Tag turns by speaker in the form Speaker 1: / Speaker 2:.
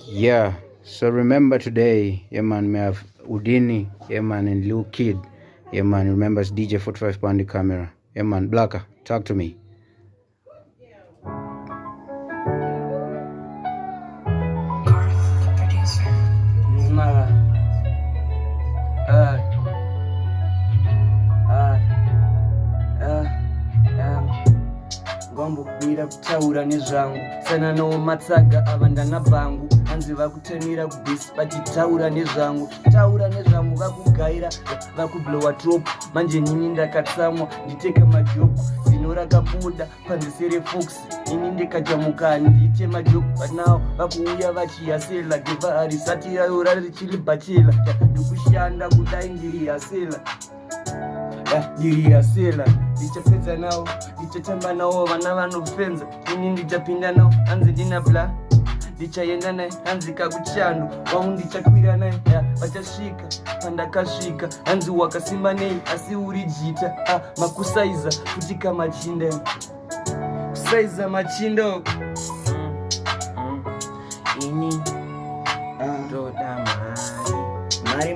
Speaker 1: Yeah, so remember today, yeah man, we have HOUDINI, yeah man, and Lil Kid. Yeah man, remember it's DJ 45 on the camera. Yeah man, Blacker, talk to me.
Speaker 2: Gombo kubwira kutaura nezvangu sana no matsaga avandana vangu hanzi vakutemira kubisi vachitaura nezvangu vakugaira vakublowa top manje nini ndakatsamwa nditeka majoku zino rakabuda panzesere fox ini ndikajamuka ndiite majoku but now vakuuya vachiyasela geva harisati rayo richiri bachela ndikushanda kudai ndiri yasela ndiriasela ndichapedza nawo ndichatamba nawo vana vanofenza ini ndichapinda nawo hanzi ndina bla ndichaenda naye hanzi kakuchando wangu ndichakwira naye vachasvika pandakasvika hanzi wakasimba nei asi uri jita makusaiza kutika machinda kusaiza machindo ini ndoda mari